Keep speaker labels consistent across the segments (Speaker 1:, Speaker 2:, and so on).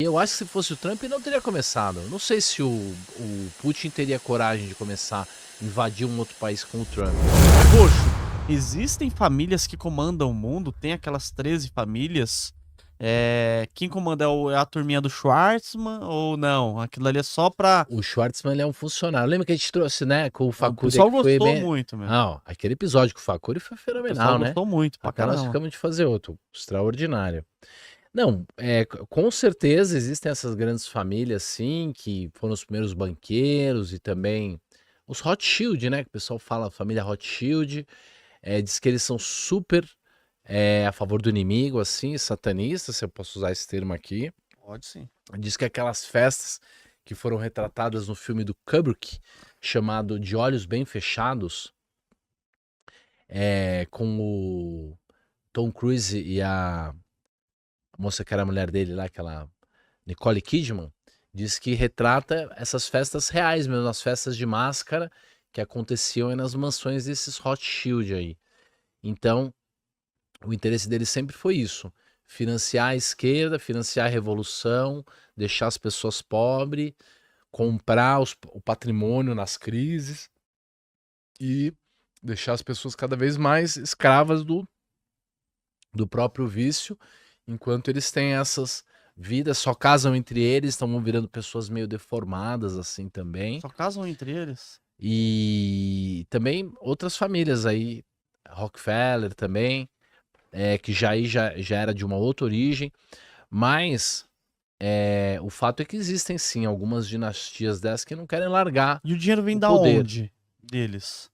Speaker 1: Eu acho que se fosse o Trump, não teria começado. Não sei se o Putin teria coragem de começar a invadir um outro país com o Trump.
Speaker 2: Poxa, existem famílias que comandam o mundo, tem aquelas 13 famílias. Quem comanda é a turminha do Schwartzman ou não? Aquilo ali é só pra.
Speaker 1: O Schwartzman ele é um funcionário. Lembra que a gente trouxe, né, com o
Speaker 2: O
Speaker 1: Facuri
Speaker 2: pessoal
Speaker 1: que foi
Speaker 2: gostou
Speaker 1: bem.
Speaker 2: muito, meu.
Speaker 1: Ah, ó, aquele episódio com o Facuri foi
Speaker 2: O pessoal
Speaker 1: fenomenal, né?
Speaker 2: gostou muito, pra
Speaker 1: Até nós
Speaker 2: caramba.
Speaker 1: ficamos de fazer outro. Extraordinário. Não, com certeza existem essas grandes famílias, sim, que foram os primeiros banqueiros e também os Rothschild, né? Que o pessoal fala, família Rothschild. Diz que eles são super a favor do inimigo, assim, satanistas, se eu posso usar esse termo aqui.
Speaker 2: Pode sim.
Speaker 1: Diz que aquelas festas que foram retratadas no filme do Kubrick, chamado De Olhos Bem Fechados, com o Tom Cruise e a moça que era a mulher dele lá, aquela Nicole Kidman, diz que retrata essas festas reais mesmo, as festas de máscara que aconteciam aí nas mansões desses Rothschild aí. Então, o interesse dele sempre foi isso: financiar a esquerda, financiar a revolução, deixar as pessoas pobres, comprar o patrimônio nas crises e deixar as pessoas cada vez mais escravas do próprio vício, enquanto eles têm essas vidas, só casam entre eles, estão virando pessoas meio deformadas assim também.
Speaker 2: Só casam entre eles.
Speaker 1: E também outras famílias aí, Rockefeller também, que já era de uma outra origem, mas o fato é que existem sim algumas dinastias dessas que não querem largar
Speaker 2: E o dinheiro vem
Speaker 1: o
Speaker 2: da
Speaker 1: poder.
Speaker 2: onde deles?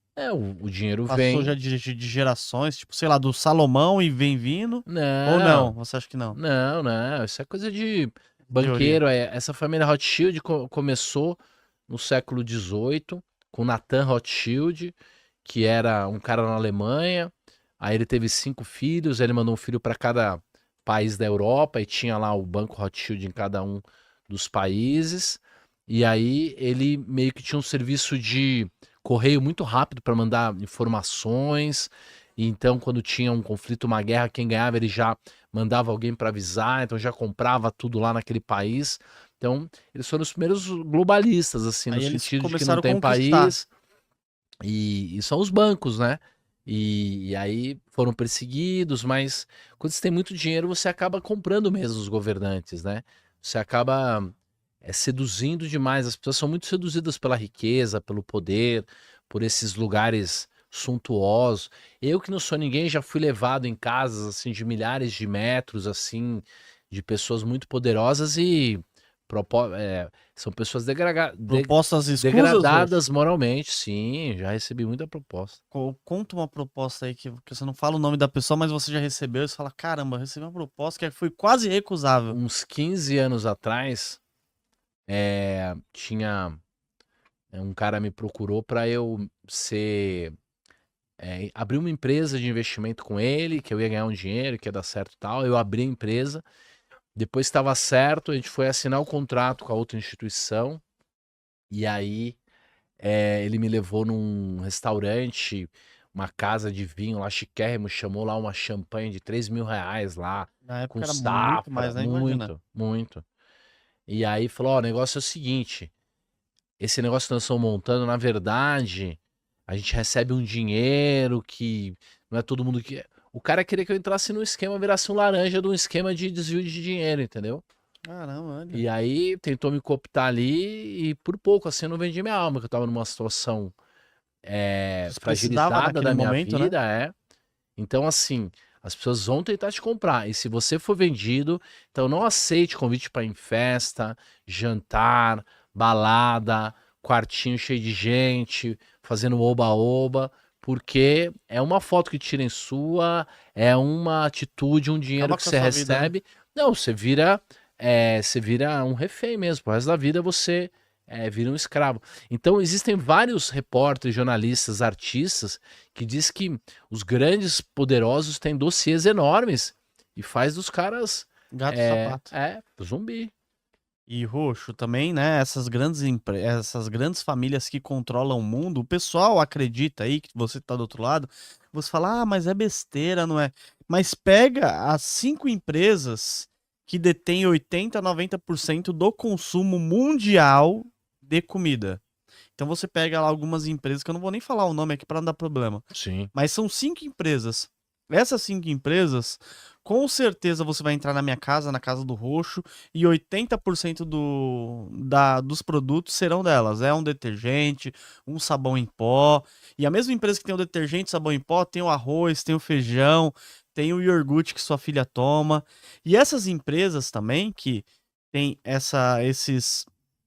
Speaker 1: O dinheiro
Speaker 2: Passou já
Speaker 1: vem.
Speaker 2: de gerações, tipo, sei lá, do Salomão e vem vindo? Ou
Speaker 1: Não,
Speaker 2: não? Você acha que não?
Speaker 1: não, isso é coisa de
Speaker 2: Teoria.
Speaker 1: banqueiro. Essa família Rothschild começou no século XVIII com Nathan Rothschild, que era um cara na Alemanha. Aí ele teve 5 filhos, ele mandou um filho para cada país da Europa e tinha lá o Banco Rothschild em cada um dos países. E aí ele meio que tinha um serviço de correio muito rápido para mandar informações. E então, quando tinha um conflito, uma guerra, quem ganhava ele já mandava alguém para avisar, então já comprava tudo lá naquele país. Então, eles foram os primeiros globalistas, assim, no
Speaker 2: Aí eles
Speaker 1: sentido de que não
Speaker 2: começaram a
Speaker 1: tem
Speaker 2: conquistar.
Speaker 1: país. E são os bancos, né? E aí foram perseguidos, mas quando você tem muito dinheiro, você acaba comprando mesmo os governantes, né? Você acaba seduzindo demais. As pessoas são muito seduzidas pela riqueza, pelo poder, por esses lugares suntuosos. Eu que não sou ninguém, já fui levado em casas assim de milhares de metros, assim, de pessoas muito poderosas e são pessoas
Speaker 2: Propostas escusas, Roxo?
Speaker 1: degradadas moralmente, sim, já recebi muita proposta.
Speaker 2: Conta uma proposta aí que você não fala o nome da pessoa, mas você já recebeu e você fala, caramba, eu recebi uma proposta que foi quase recusável.
Speaker 1: Uns 15 anos atrás, tinha um cara me procurou para eu abrir uma empresa de investimento com ele, que eu ia ganhar um dinheiro, que ia dar certo e tal. Eu abri a empresa, depois estava certo, a gente foi assinar o contrato com a outra instituição, e aí ele me levou num restaurante, uma casa de vinho lá chiquérrimo, chamou lá uma champanhe de R$ 3.000 lá,
Speaker 2: Na
Speaker 1: com
Speaker 2: época era muito
Speaker 1: safra,
Speaker 2: mais, né? Imagina.
Speaker 1: muito, muito. E aí falou, ó, o negócio é o seguinte, esse negócio que nós estamos montando, na verdade, a gente recebe um dinheiro que não é todo mundo que... O cara queria que eu entrasse num esquema, virasse um laranja de um esquema de desvio de dinheiro, entendeu?
Speaker 2: Caramba, olha.
Speaker 1: E aí tentou me cooptar ali e por pouco, assim, eu não vendi minha alma, que eu tava numa situação
Speaker 2: Você precisava
Speaker 1: fragilizada
Speaker 2: naquele
Speaker 1: da minha
Speaker 2: momento, né?
Speaker 1: vida. Então, assim, as pessoas vão tentar te comprar. E se você for vendido, então não aceite convite para ir em festa, jantar, balada, quartinho cheio de gente, fazendo oba-oba, porque é uma foto que tirem sua, é uma atitude, um dinheiro
Speaker 2: Acaba
Speaker 1: que
Speaker 2: com a
Speaker 1: você
Speaker 2: sua vida, né?
Speaker 1: recebe. Não, você vira um refém mesmo. Pro resto da vida você vira um escravo. Então existem vários repórteres, jornalistas, artistas que diz que os grandes poderosos têm dossiês enormes e faz dos caras
Speaker 2: Gato e sapato.
Speaker 1: zumbi.
Speaker 2: E Roxo também, né? Essas grandes famílias que controlam o mundo, o pessoal acredita aí que você tá do outro lado, você fala, ah, mas é besteira, não é? Mas pega as 5 empresas que detém 80 a 90% do consumo mundial de comida. Então você pega lá algumas empresas, que eu não vou nem falar o nome aqui para não dar problema,
Speaker 1: Sim.
Speaker 2: mas são 5 empresas. Essas 5 empresas, com certeza você vai entrar na minha casa, na casa do Roxo, e 80% dos produtos serão delas. É um detergente, um sabão em pó. E a mesma empresa que tem o detergente, sabão em pó, tem o arroz, tem o feijão, tem o iogurte que sua filha toma. E essas empresas também, que tem essas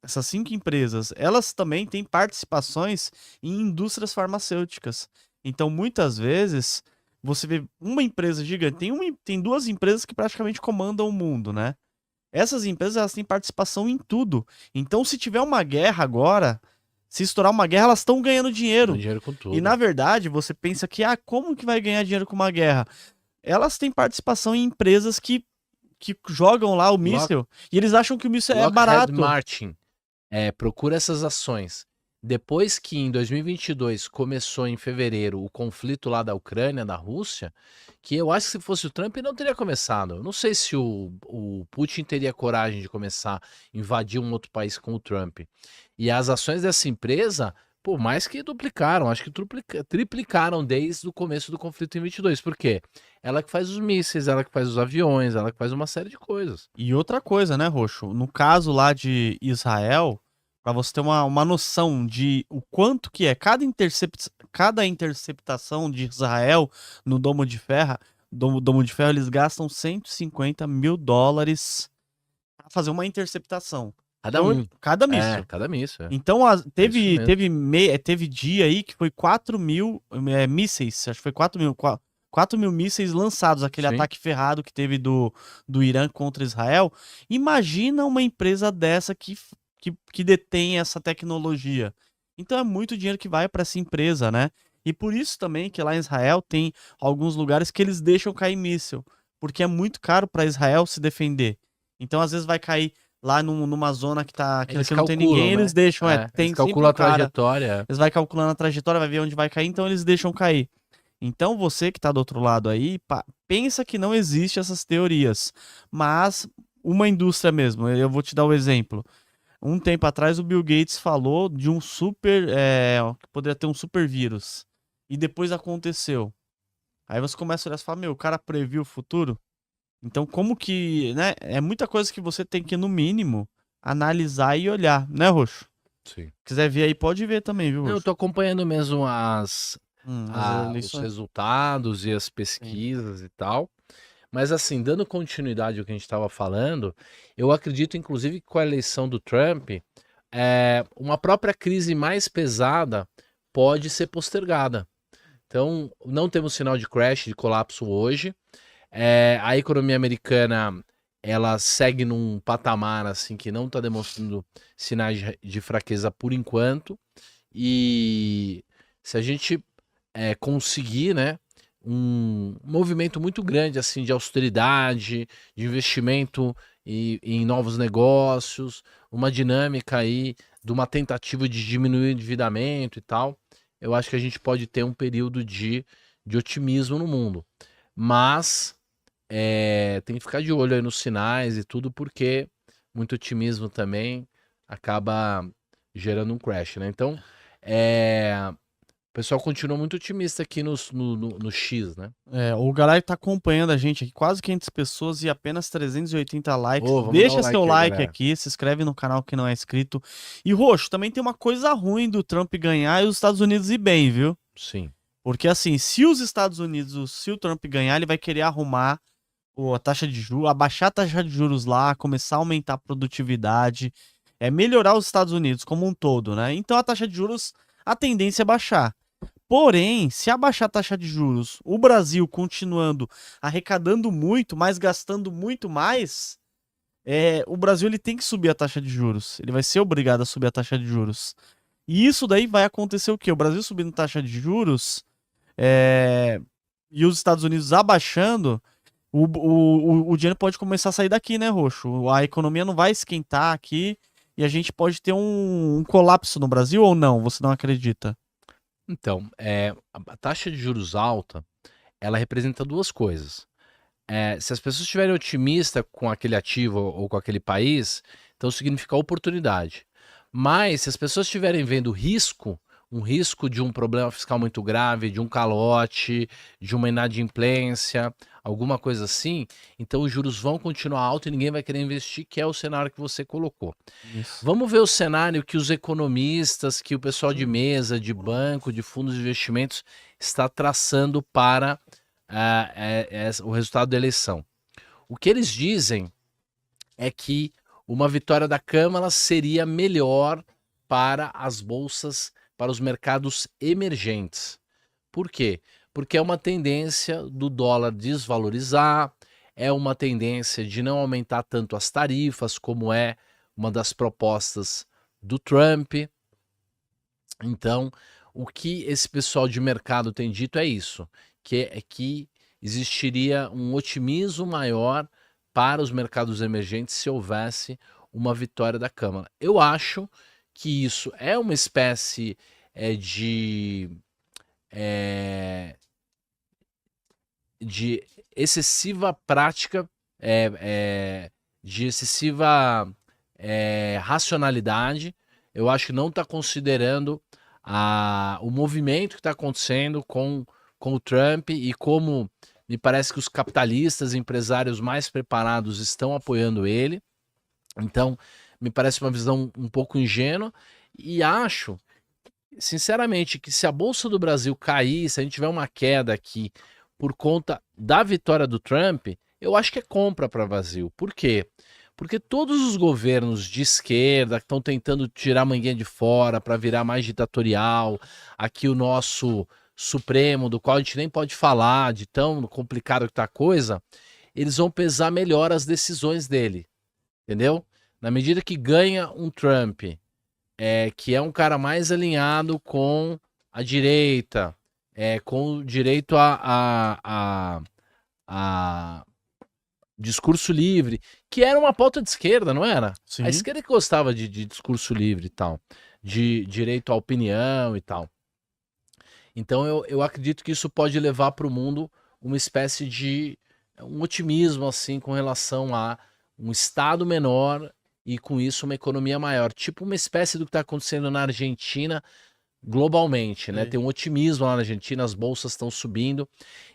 Speaker 2: 5 empresas, elas também têm participações em indústrias farmacêuticas. Então, muitas vezes, você vê uma empresa gigante, tem 2 empresas que praticamente comandam o mundo, né? Essas empresas, elas têm participação em tudo. Então, se tiver uma guerra agora, se estourar uma guerra, elas estão ganhando
Speaker 1: Ganha
Speaker 2: dinheiro.
Speaker 1: dinheiro com
Speaker 2: E, na
Speaker 1: tudo.
Speaker 2: verdade, você pensa que, como que vai ganhar dinheiro com uma guerra? Elas têm participação em empresas que jogam lá o míssil e eles acham que o míssil é
Speaker 1: Lockheed
Speaker 2: barato.
Speaker 1: Martin procura essas ações. Depois que em 2022 começou em fevereiro o conflito lá da Ucrânia, da Rússia, que eu acho que se fosse o Trump não teria começado. Eu não sei se o Putin teria coragem de começar a invadir um outro país com o Trump. E as ações dessa empresa, por mais que duplicaram, acho que triplicaram desde o começo do conflito em 22. Por quê? Ela que faz os mísseis, ela que faz os aviões, ela que faz uma série de coisas.
Speaker 2: E outra coisa, né, Roxo? No caso lá de Israel, para você ter uma noção de o quanto que é cada interceptação de Israel no Domo de Ferro, eles gastam $150 mil para fazer uma interceptação.
Speaker 1: Cada
Speaker 2: Então,
Speaker 1: um.
Speaker 2: cada míssil.
Speaker 1: Cada míssil.
Speaker 2: Então,
Speaker 1: isso mesmo.
Speaker 2: teve dia aí que foi 4 mil mísseis, acho que foi 4 mil mísseis lançados, aquele
Speaker 1: Sim.
Speaker 2: ataque ferrado que teve do Irã contra Israel. Imagina uma empresa dessa que detém essa tecnologia. Então é muito dinheiro que vai para essa empresa, né? E por isso também que lá em Israel tem alguns lugares que eles deixam cair míssil, porque é muito caro para Israel se defender. Então às vezes vai cair lá numa zona que
Speaker 1: Eles
Speaker 2: não tem
Speaker 1: calculam,
Speaker 2: ninguém,
Speaker 1: né?
Speaker 2: eles deixam, tem
Speaker 1: Eles
Speaker 2: sempre
Speaker 1: calculam
Speaker 2: um
Speaker 1: a
Speaker 2: cara.
Speaker 1: trajetória.
Speaker 2: Eles vai calculando a trajetória, vai ver onde vai cair, então eles deixam cair. Então você que tá do outro lado aí, pensa que não existe essas teorias, mas uma indústria mesmo, eu vou te dar o exemplo. Um tempo atrás o Bill Gates falou de um que poderia ter um super vírus, e depois aconteceu. Aí você começa a olhar e fala, meu, o cara previu o futuro? Então como que, né, é muita coisa que você tem que, no mínimo, analisar e olhar, né, Roxo?
Speaker 1: Sim.
Speaker 2: Quiser ver aí, pode ver também, viu,
Speaker 1: Eu
Speaker 2: Roxo?
Speaker 1: tô acompanhando mesmo os
Speaker 2: eleições.
Speaker 1: resultados e as pesquisas e tal. Mas assim, dando continuidade ao que a gente estava falando, eu acredito inclusive que com a eleição do Trump, uma própria crise mais pesada pode ser postergada. Então, não temos sinal de crash, de colapso hoje. A economia americana, ela segue num patamar assim que não está demonstrando sinais de fraqueza por enquanto. E se a gente conseguir, né, um movimento muito grande assim de austeridade, de investimento em novos negócios, uma dinâmica aí de uma tentativa de diminuir o endividamento e tal, eu acho que a gente pode ter um período de otimismo no mundo. Mas tem que ficar de olho aí nos sinais e tudo, porque muito otimismo também acaba gerando um crash, né? Então, o pessoal continua muito otimista aqui no X, né?
Speaker 2: O galera que tá acompanhando a gente aqui, quase 500 pessoas e apenas 380 likes.
Speaker 1: Vamos dar
Speaker 2: Deixa
Speaker 1: o
Speaker 2: seu
Speaker 1: like aí,
Speaker 2: like
Speaker 1: galera.
Speaker 2: aqui, se inscreve no canal que não é inscrito. E, Roxo, também tem uma coisa ruim do Trump ganhar e os Estados Unidos ir bem, viu?
Speaker 1: Sim.
Speaker 2: Porque, assim, se o Trump ganhar, ele vai querer arrumar a taxa de juros, abaixar a taxa de juros lá, começar a aumentar a produtividade, melhorar os Estados Unidos como um todo, né? Então a taxa de juros, a tendência é baixar. Porém, se abaixar a taxa de juros, o Brasil continuando arrecadando muito, mas gastando muito mais, o Brasil ele tem que subir a taxa de juros. Ele vai ser obrigado a subir a taxa de juros. E isso daí vai acontecer o quê? O Brasil subindo taxa de juros e os Estados Unidos abaixando, o dinheiro pode começar a sair daqui, né, Roxo? A economia não vai esquentar aqui e a gente pode ter um colapso no Brasil ou não? Você não acredita?
Speaker 1: Então, a taxa de juros alta, ela representa duas coisas. se as pessoas estiverem otimistas com aquele ativo ou com aquele país, então significa oportunidade. Mas se as pessoas estiverem vendo risco, um risco de um problema fiscal muito grave, de um calote, de uma inadimplência, alguma coisa assim, então os juros vão continuar altos e ninguém vai querer investir, que é o cenário que você colocou.
Speaker 2: Isso.
Speaker 1: Vamos ver o cenário que os economistas, que o pessoal de mesa, de banco, de fundos de investimentos está traçando para o resultado da eleição. O que eles dizem é que uma vitória da Câmara seria melhor para as bolsas, para os mercados emergentes. Por quê? Porque é uma tendência do dólar desvalorizar, é uma tendência de não aumentar tanto as tarifas, como é uma das propostas do Trump. Então, o que esse pessoal de mercado tem dito é isso, que existiria um otimismo maior para os mercados emergentes se houvesse uma vitória da Câmara. Eu acho que isso é uma espécie de excessiva prática, de excessiva racionalidade. Eu acho que não está considerando o movimento que está acontecendo com o Trump e como me parece que os capitalistas, empresários mais preparados estão apoiando ele. Então, me parece uma visão um pouco ingênua e acho, sinceramente, que se a Bolsa do Brasil cair, se a gente tiver uma queda aqui por conta da vitória do Trump, eu acho que é compra para Brasil. Por quê? Porque todos os governos de esquerda que estão tentando tirar a manguinha de fora para virar mais ditatorial, aqui o nosso Supremo, do qual a gente nem pode falar, de tão complicado que tá a coisa, eles vão pesar melhor as decisões dele, entendeu? Na medida que ganha um Trump, que é um cara mais alinhado com a direita, com o direito a discurso livre, que era uma pauta de esquerda, não era?
Speaker 2: Sim.
Speaker 1: A esquerda que gostava de discurso livre e tal, de direito à opinião e tal. Então eu acredito que isso pode levar para o mundo uma espécie de um otimismo assim com relação a um Estado menor e com isso uma economia maior. Tipo uma espécie do que está acontecendo na Argentina globalmente, né?
Speaker 2: Sim.
Speaker 1: Tem um otimismo lá na Argentina, as bolsas estão subindo.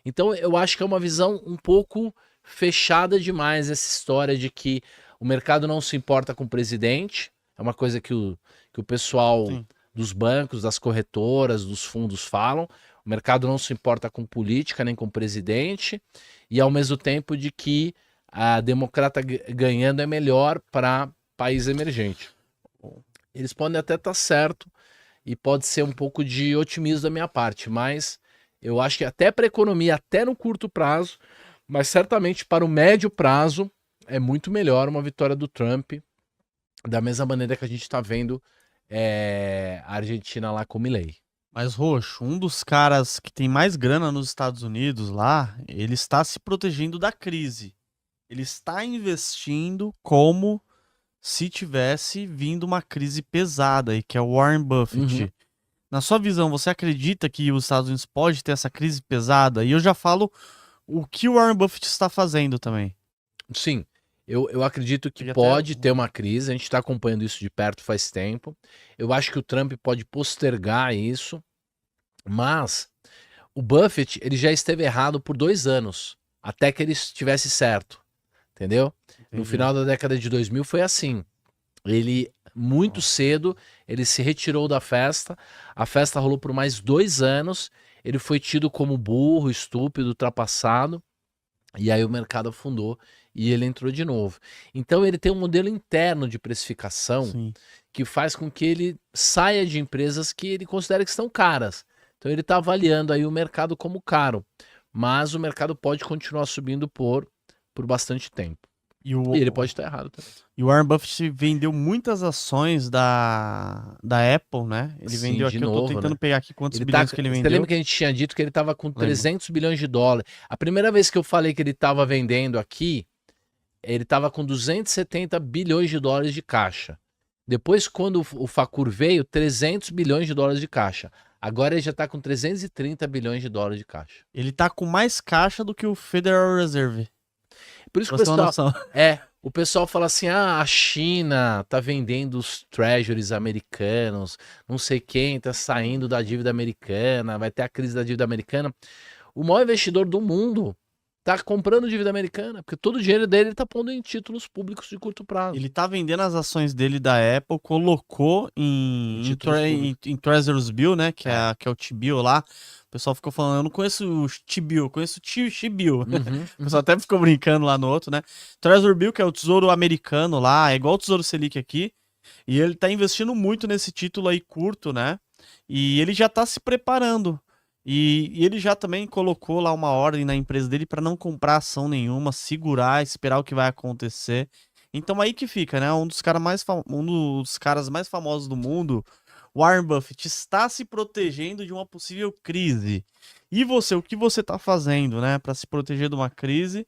Speaker 1: Então eu acho que é uma visão um pouco fechada demais essa história de que o mercado não se importa com o presidente. É uma coisa que o pessoal
Speaker 2: Sim.
Speaker 1: dos bancos, das corretoras, dos fundos falam. O mercado não se importa com política nem com o presidente. E ao mesmo tempo de que a democrata ganhando é melhor para país emergente. Eles podem até estar certo e pode ser um pouco de otimismo da minha parte, mas eu acho que até para a economia, até no curto prazo, mas certamente para o médio prazo, é muito melhor uma vitória do Trump, da mesma maneira que a gente está vendo a Argentina lá com o Milei.
Speaker 2: Mas, Roxo, um dos caras que tem mais grana nos Estados Unidos lá, ele está se protegendo da crise. Ele está investindo como se tivesse vindo uma crise pesada, e que é o Warren Buffett.
Speaker 1: Uhum.
Speaker 2: Na sua visão, você acredita que os Estados Unidos pode ter essa crise pesada? E eu já falo o que o Warren Buffett está fazendo também.
Speaker 1: Sim, eu acredito que
Speaker 2: Ele até-
Speaker 1: pode ter uma crise, a gente está acompanhando isso de perto faz tempo. Eu acho que o Trump pode postergar isso, mas o Buffett ele já esteve errado por 2 anos, até que ele estivesse certo, entendeu? No
Speaker 2: Entendi.
Speaker 1: final da década de 2000 foi assim. Ele, muito cedo, ele se retirou da festa, a festa rolou por mais 2 anos, ele foi tido como burro, estúpido, ultrapassado, e aí o mercado afundou e ele entrou de novo. Então ele tem um modelo interno de precificação
Speaker 2: Sim.
Speaker 1: que faz com que ele saia de empresas que ele considera que estão caras. Então ele está avaliando aí o mercado como caro, mas o mercado pode continuar subindo por bastante tempo.
Speaker 2: E
Speaker 1: E ele pode estar errado também.
Speaker 2: o Warren Buffett vendeu muitas ações da Apple, né? Ele
Speaker 1: Sim,
Speaker 2: vendeu
Speaker 1: de
Speaker 2: aqui, eu tô
Speaker 1: novo,
Speaker 2: tentando
Speaker 1: né?
Speaker 2: pegar aqui quantos
Speaker 1: Ele
Speaker 2: bilhões
Speaker 1: tá,
Speaker 2: que ele
Speaker 1: você
Speaker 2: vendeu.
Speaker 1: lembra que a gente tinha dito que ele estava com 300 bilhões de dólares? A primeira vez que eu falei que ele estava vendendo aqui, ele estava com 270 bilhões de dólares de caixa. Depois, quando o Facur veio, 300 bilhões de dólares de caixa. Agora ele já está com 330 bilhões de dólares de caixa.
Speaker 2: Ele tá com mais caixa do que o Federal Reserve.
Speaker 1: Por isso que o
Speaker 2: Pra você ter uma
Speaker 1: pessoal,
Speaker 2: noção.
Speaker 1: o pessoal fala assim, a China tá vendendo os treasuries americanos, não sei quem tá saindo da dívida americana, vai ter a crise da dívida americana. O maior investidor do mundo tá comprando dívida americana, porque todo o dinheiro dele ele tá pondo em títulos públicos de curto prazo.
Speaker 2: Ele tá vendendo as ações dele da Apple, colocou
Speaker 1: Em títulos públicos.
Speaker 2: em Treasuries Bill, né? Que
Speaker 1: É.
Speaker 2: é o T-Bill lá. O pessoal ficou falando, eu não conheço o T-Bill, eu conheço o T-Bill.
Speaker 1: Uhum,
Speaker 2: O pessoal até ficou brincando lá no outro, né? Treasury Bill, que é o tesouro americano lá, é igual o Tesouro Selic aqui. E ele tá investindo muito nesse título aí curto, né? E ele já tá se preparando. E ele já também colocou lá uma ordem na empresa dele para não comprar ação nenhuma, segurar, esperar o que vai acontecer. Então aí que fica, né? Um dos caras mais famosos do mundo, Warren Buffett, está se protegendo de uma possível crise. E você, o que você está fazendo, né, para se proteger de uma crise?